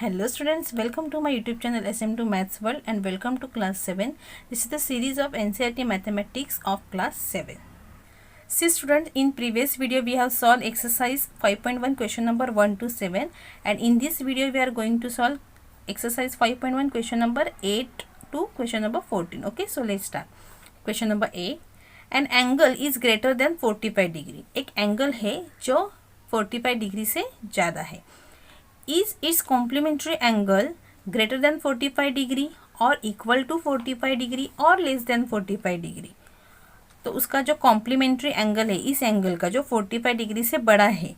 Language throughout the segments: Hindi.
Hello students, welcome to my YouTube channel SM2 Maths World and welcome to class 7. This is the series of NCERT Mathematics of class 7. See students, in previous video we have solved exercise 5.1 question number 1 to 7 and in this video we are going to solve exercise 5.1 question number 8 to question number 14. Okay, so let's start. Question number 8. An angle is greater than 45 degree. एक एंगल है जो 45 डिग्री से ज़्यादा है. Is its complementary angle greater than 45 degree or equal to 45 degree or less than 45 degree? तो उसका जो कॉम्प्लीमेंट्री एंगल है, इस एंगल का जो 45 डिग्री से बड़ा है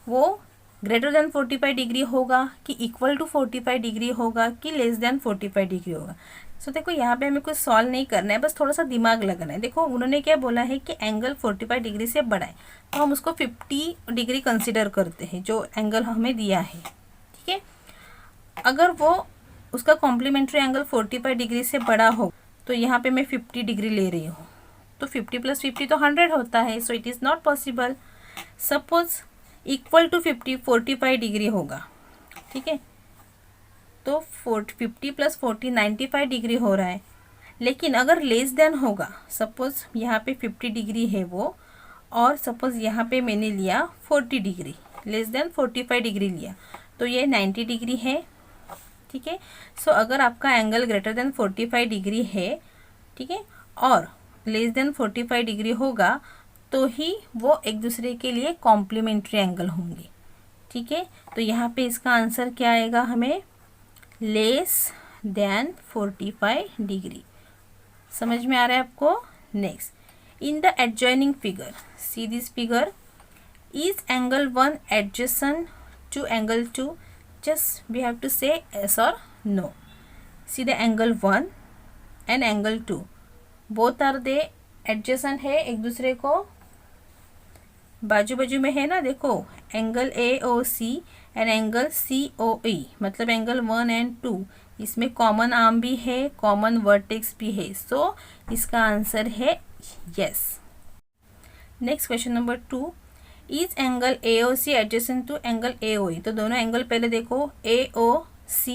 वो ग्रेटर देन 45 डिग्री होगा कि इक्वल टू 45 डिग्री होगा कि लेस देन 45 डिग्री होगा. सो देखो यहाँ पे हमें कुछ सॉल्व नहीं करना है, बस थोड़ा सा दिमाग लगाना है. देखो उन्होंने क्या बोला है कि एंगल 45 डिग्री से बड़ा है तो हम उसको 50 डिग्री कंसिडर करते हैं जो एंगल हमें दिया है. ठीक है, अगर वो उसका कॉम्प्लीमेंट्री एंगल 45 डिग्री से बड़ा हो तो यहाँ पे मैं 50 डिग्री ले रही हूँ तो 50 + 50 तो 100 होता है. So it is not possible. Suppose equal to 50 45 degree होगा. ठीक है, तो 50 + 40 95 डिग्री हो रहा है. लेकिन अगर लेस देन होगा, सपोज यहाँ पे 50 डिग्री है वो और सपोज यहाँ पे मैंने लिया 40 डिग्री, लेस देन 45 डिग्री लिया तो ये 90 डिग्री है. ठीक है, सो अगर आपका एंगल ग्रेटर देन 45 डिग्री है, ठीक है, और लेस देन 45 डिग्री होगा तो ही वो एक दूसरे के लिए कॉम्प्लीमेंट्री एंगल होंगे. ठीक है, तो यहाँ पे इसका आंसर क्या आएगा, हमें लेस देन 45 डिग्री. समझ में आ रहा है आपको. Next, in the adjoining figure, see this figure, is angle 1 adjacent to angle 2? Just we have to say yes or no. See the angle 1 and angle 2, both are they adjacent है एक दूसरे को, बाजू बाजू में है ना. देखो angle AOC and angle COE मतलब एंगल 1 एंड 2, इसमें कॉमन आर्म भी है, कॉमन वर्टेक्स भी है. सो इसका आंसर है yes. Next question number 2. Is angle AOC adjacent to angle AOE? तो दोनों एंगल पहले देखो, AOC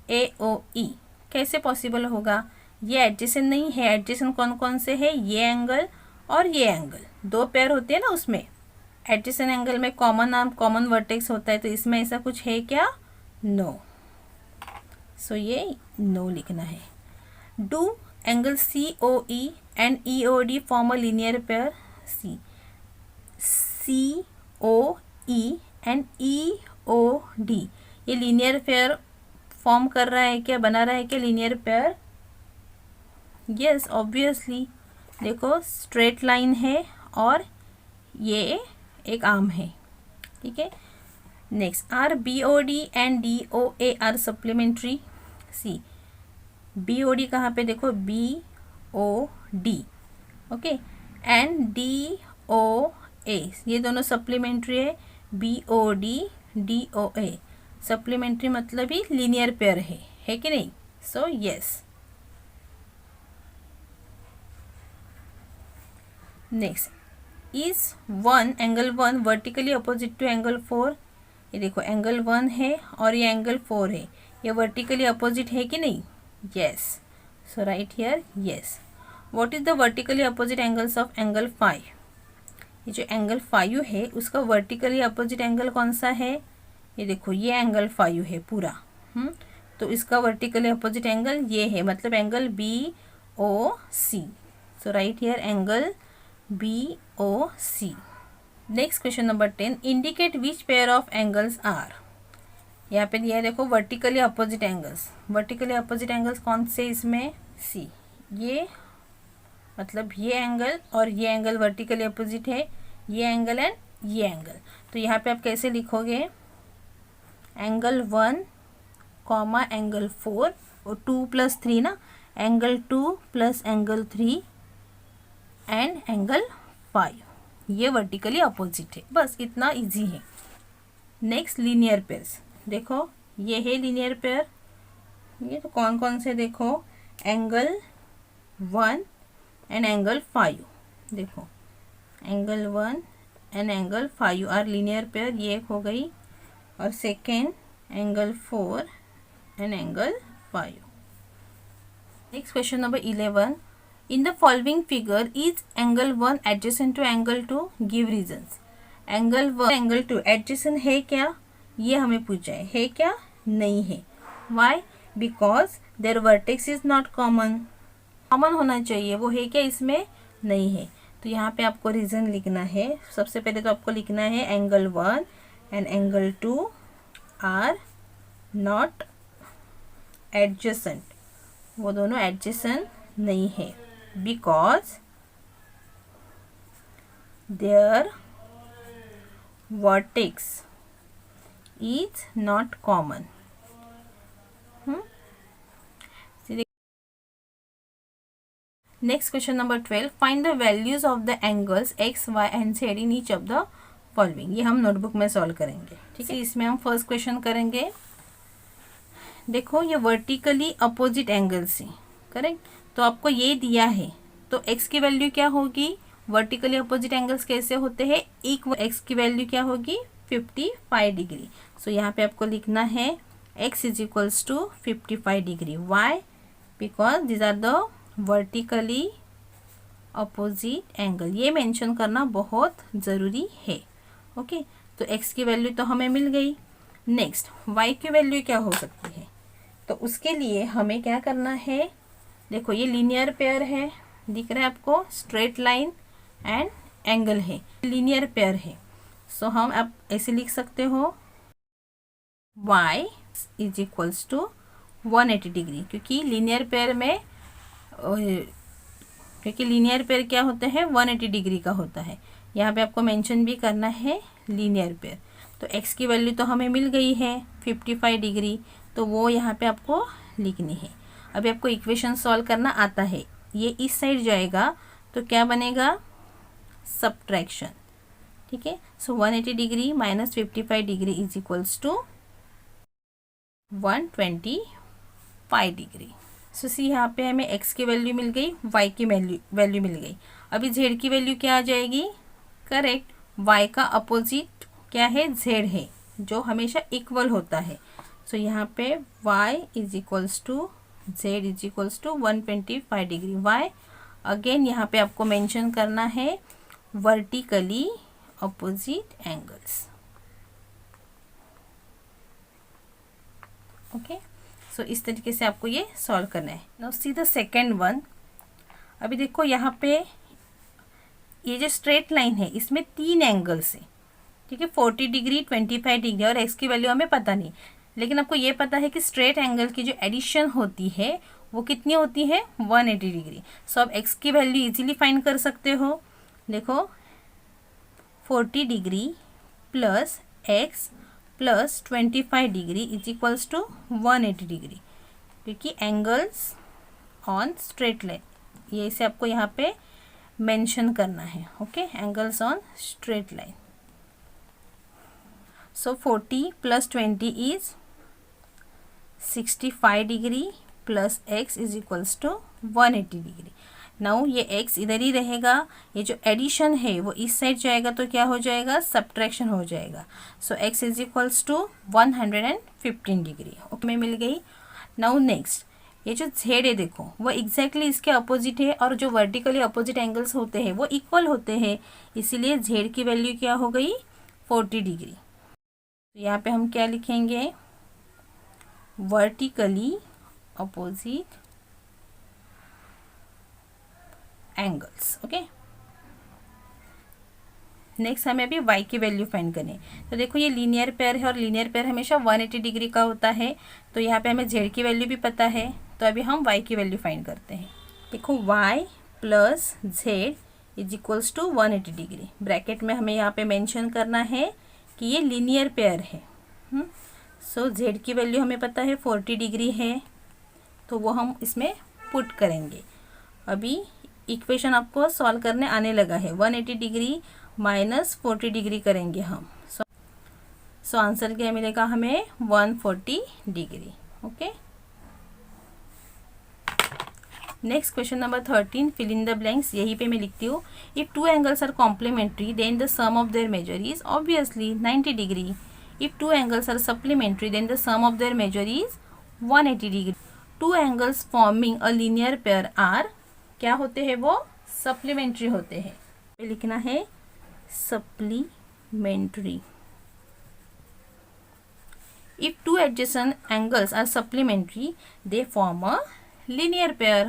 AOE कैसे पॉसिबल होगा. ये एडजेसेंट नहीं है. एडजेसेंट कौन कौन से है, ये एंगल और ये एंगल, दो पेयर होते हैं ना उसमें. एडजेसेंट एंगल में कॉमन आर्म कॉमन वर्टेक्स होता है, तो इसमें ऐसा कुछ है क्या, नो. सो ये नो लिखना है. Do angle COE and EOD form a linear pair? COE and EOD ये लीनियर पेयर फॉर्म कर रहा है क्या, बना रहा है क्या लीनियर पेयर? Yes, obviously. देखो स्ट्रेट लाइन है और ये एक आर्म है. ठीक है. Next, are BOD and DOA are supplementary? See BOD कहाँ पे, देखो BOD, ओके, एंड DOA ये दोनों सप्लीमेंट्री है. BOD DOA सप्लीमेंट्री मतलब ही लीनियर पेयर है कि नहीं. So yes. Next, is angle 1 vertically opposite to angle 4? ये देखो एंगल 1 है और ये एंगल 4 है, ये वर्टिकली अपोजिट है कि नहीं. Yes. So right here yes. What is the vertically opposite angles of angle 5? ये जो एंगल 5 है उसका वर्टिकली अपोजिट एंगल कौन सा है, ये देखो ये एंगल 5 है पूरा. तो इसका वर्टिकली अपोजिट एंगल ये है, मतलब angle BOC. So right here angle BOC. Next question number 10. Indicate which pair of angles are? यहाँ पे दिया है देखो vertically opposite angles. Vertically opposite angles कौन से इसमें, सी, ये मतलब ये एंगल और ये एंगल वर्टिकली अपोजिट है, ये एंगल एंड ये एंगल. तो यहाँ पे आप कैसे लिखोगे, एंगल 1 कॉमा एंगल 4 और 2 + 3 ना, एंगल 2 + एंगल 3 एंड एंगल 5, ये वर्टिकली अपोजिट है. बस इतना इजी है. Next, linear pairs. देखो ये है लीनियर पेयर. ये तो कौन कौन से, देखो एंगल 1 एंड एंगल 5. देखो angle 1 and angle 5 are linear pair, ये एक हो गई. और second angle 4 and angle 5. Next question number 11. In the following figure, is angle 1 adjacent to angle 2? Give reasons. Angle 1 angle 2 adjacent है क्या, ये हमें पूछा है क्या, नहीं है. Why? Because their vertex is not common. Common होना चाहिए, वो है क्या, इसमें नहीं है. तो यहाँ पे आपको रीज़न लिखना है. सबसे पहले तो आपको लिखना है angle 1 and angle 2 are not adjacent. वो दोनों एडजेसेंट नहीं है because there vertex is not common. Next question number 12. Find the values of the angles x, y and z in each of the following. ये हम नोटबुक में सॉल्व करेंगे. ठीक है, इसमें हम फर्स्ट क्वेश्चन करेंगे. देखो ये वर्टिकली अपोजिट एंगल्स हैं, करेक्ट. तो आपको ये दिया है, तो x की वैल्यू क्या होगी, वर्टिकली अपोजिट एंगल्स कैसे होते हैं, x की वैल्यू क्या होगी 55 डिग्री. सो यहाँ पे आपको लिखना है x is equals to 55 degree. Why? Because these are the vertically opposite angle. ये मेंशन करना बहुत ज़रूरी है. ओके, तो x की वैल्यू तो हमें मिल गई. नेक्स्ट y की वैल्यू क्या हो सकती है, तो उसके लिए हमें क्या करना है. देखो ये लीनियर पेयर है, दिख रहा है आपको, स्ट्रेट लाइन एंड एंगल है, लीनियर पेयर है. सो हम आप ऐसे लिख सकते हो y is equals to 180 degree, क्योंकि लीनियर पेयर में लीनियर पेयर क्या होता है 180 डिग्री का होता है. यहाँ पे आपको मेंशन भी करना है लीनियर पेयर. तो x की वैल्यू तो हमें मिल गई है 55 डिग्री, तो वो यहाँ पे आपको लिखनी है. अभी आपको इक्वेशन सॉल्व करना आता है. ये इस साइड जाएगा तो क्या बनेगा, सब्ट्रैक्शन. ठीक है, so 180 degree minus 55 degree is equals to 125 degree. So see यहाँ पे हमें x की वैल्यू मिल गई, y की वैल्यू मिल गई. अभी z की वैल्यू क्या आ जाएगी, करेक्ट. y का अपोजिट क्या है, z है, जो हमेशा इक्वल होता है. सो यहाँ पे y is equals to z is equals to 125 degree. y again यहाँ पे आपको मेंशन करना है vertically opposite angles. Okay, so इस तरीके से आपको ये सॉल्व करना है. Now see the second one. अभी देखो यहाँ पे ये जो स्ट्रेट लाइन है इसमें 3 एंगल्स हैं. ठीक है, 40 डिग्री, 25 डिग्री, और x की वैल्यू हमें पता नहीं, लेकिन आपको ये पता है कि स्ट्रेट एंगल की जो एडिशन होती है वो कितनी होती है 180 डिग्री. सो आप x की वैल्यू इजीली फाइंड कर सकते हो. देखो 40 degree plus x plus 25 degree is equals to 180 degree, क्योंकि एंगल्स ऑन स्ट्रेट लाइन, ये इसे आपको यहाँ पे मेंशन करना है. Okay, angles on straight line. So 40 plus 20 is 65 degree plus x is equals to 180 degree. Now ये x इधर ही रहेगा, ये जो एडिशन है वो इस साइड जाएगा तो क्या हो जाएगा, सब्ट्रैक्शन हो जाएगा. So x is equals to 115 degree. Okay, में मिल गई. नाउ नेक्स्ट ये जो z है देखो वो एग्जैक्टली इसके अपोजिट है, और जो वर्टिकली अपोजिट एंगल्स होते हैं वो इक्वल होते हैं, इसीलिए z की वैल्यू क्या हो गई 40 डिग्री. तो यहाँ पे हम क्या लिखेंगे, vertically opposite angles. Okay, next हमें अभी y की वैल्यू फाइंड करनी है. तो देखो ये लीनियर पेयर है और लीनियर पेयर हमेशा 180 डिग्री का होता है, तो यहाँ पे हमें z की वैल्यू भी पता है, तो अभी हम y की वैल्यू फाइंड करते हैं. देखो y plus z is equals to 180 degree. Bracket में हमें यहाँ पे मेंशन करना है कि ये लीनियर पेयर है. सो z की वैल्यू हमें पता है 40 डिग्री है, तो वो हम इसमें पुट करेंगे. अभी इक्वेशन आपको सॉल्व करने आने लगा है. 180 डिग्री माइनस 40 डिग्री करेंगे हम. सो आंसर क्या मिलेगा हमें 140 degree. Okay, next question number 13. Fill in the blanks. यहीं पे मैं लिखती हूँ, if two angles are complementary then the sum of their measure is obviously 90 degree. If two angles are supplementary then the sum of their measure is 180 degree. Two angles forming a linear pair are, क्या होते हैं वो, सप्लीमेंट्री होते हैं। लिखना है supplementary. If two adjacent angles are supplementary, they form a linear pair.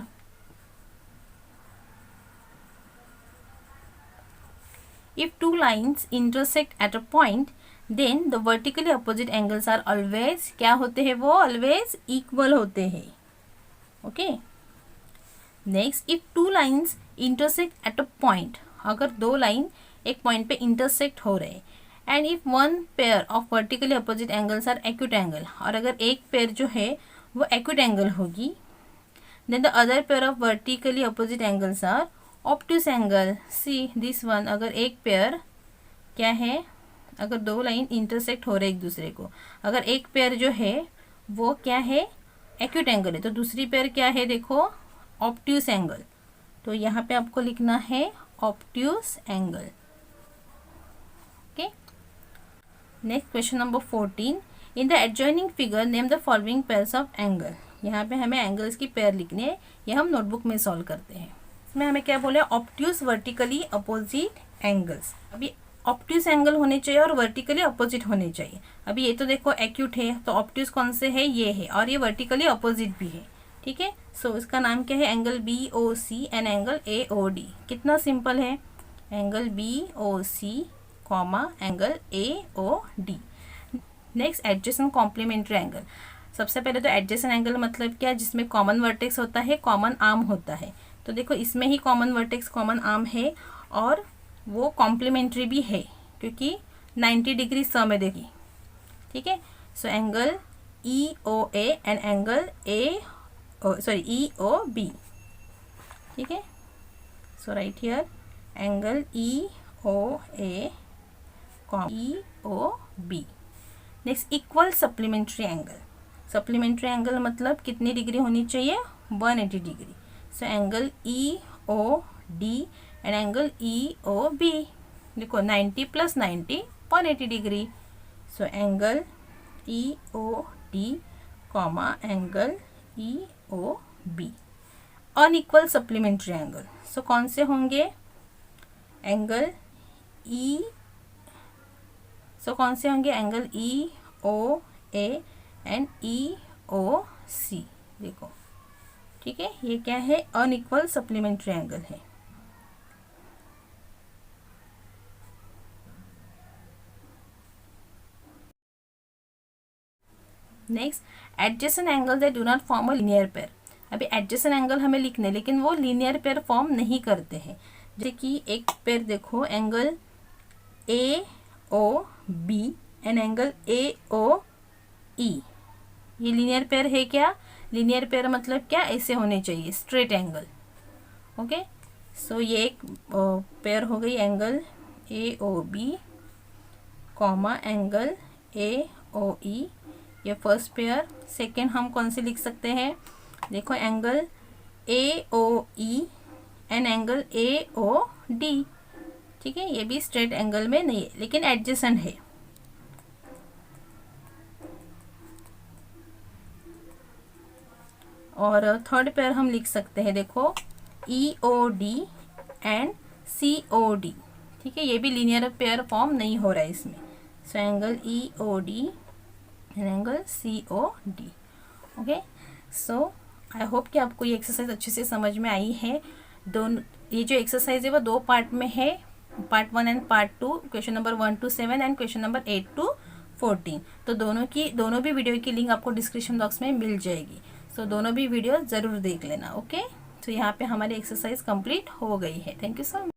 If two lines intersect at a point, then the vertically opposite angles are always, क्या होते हैं वो, always equal होते हैं. Okay. Next, if two lines intersect at a point, अगर दो लाइन एक पॉइंट पे इंटरसेक्ट हो रहे, and if one pair of vertically opposite angles are acute angle, और अगर एक पेयर जो है वो एक्यूट एंगल होगी, then the other pair of vertically opposite angles are obtuse angle. See this one, अगर एक पेयर क्या है, अगर दो लाइन इंटरसेक्ट हो रहे एक दूसरे को, अगर एक पेयर जो है वो क्या है, एक्यूट एंगल है, तो दूसरी पेयर क्या है, देखो ऑब्ट्यूस एंगल. तो यहाँ पे आपको लिखना है obtuse angle. Okay. Next question number 14. In the adjoining figure name the following pairs of angle. यहाँ पे हमें एंगल्स की पेयर लिखनी है, ये हम नोटबुक में सॉल्व करते हैं. इसमें हमें क्या बोले, ऑब्ट्यूस वर्टिकली अपोजिट एंगल्स. अभी ऑब्ट्यूस एंगल होने चाहिए और वर्टिकली अपोजिट होने चाहिए. अभी ये तो देखो एक्यूट है, तो ऑब्ट्यूस कौन से है, ये है, और ये वर्टिकली अपोजिट भी है. ठीक है. सो इसका नाम क्या है, angle BOC and angle AOD. कितना सिंपल है, angle BOC comma angle AOD. Next adjacent complementary angle. सबसे पहले तो एडजेसेंट एंगल मतलब क्या, जिसमें कॉमन वर्टेक्स होता है, कॉमन आर्म होता है. तो देखो इसमें ही कॉमन वर्टेक्स कॉमन आर्म है, और वो कॉम्प्लीमेंट्री भी है क्योंकि 90 डिग्री स में देखी. ठीक है. So angle EOA and angle EOB. ठीक है. So right here angle EOA EOB. Next equal supplementary angle. Supplementary angle मतलब कितनी डिग्री होनी चाहिए, 180 degree. So angle EOD and angle EOB. देखो 90 + 90 180 degree. So angle EOD comma angle EOB. Unequal supplementary angle. सो कौन से होंगे, एंगल कौन से होंगे, एंगल EOA एंड EOC. देखो ठीक है, ये क्या है, अनइक्वल सप्लीमेंट्री एंगल है. Next adjacent angle that do not form a linear pair. अभी एडजेसेंट एंगल हमें लिखने, लेकिन वो लीनियर पेयर फॉर्म नहीं करते हैं. जैसे कि एक पेयर देखो, angle AOB and angle AOE. ये लीनियर पेयर है क्या, लीनियर पेयर मतलब क्या, ऐसे होने चाहिए, स्ट्रेट एंगल. ओके. सो ये एक पेयर हो गई, angle AOB comma angle AOE. ये फर्स्ट पेयर. सेकेंड हम कौन से लिख सकते हैं, देखो angle AOE and angle AOD. ठीक है. ये भी स्ट्रेट एंगल में नहीं है, लेकिन एडजेसेंट है. और थर्ड पेयर हम लिख सकते हैं, देखो EOD एंड COD. ठीक है. ये भी लीनियर पेयर फॉर्म नहीं हो रहा है इसमें. सो angle EOD and angle COD. Okay. So I hope कि आपको ये एक्सरसाइज अच्छे से समझ में आई है. दोनों ये जो एक्सरसाइज है वो दो पार्ट में है, part 1 and part 2, question number 1 to 7 and question number 8 to 14. तो दोनों भी वीडियो की लिंक आपको डिस्क्रिप्शन बॉक्स में मिल जाएगी. सो दोनों भी वीडियो ज़रूर देख लेना. ओके. तो यहाँ पे हमारी एक्सरसाइज कंप्लीट हो गई है. Thank you so much.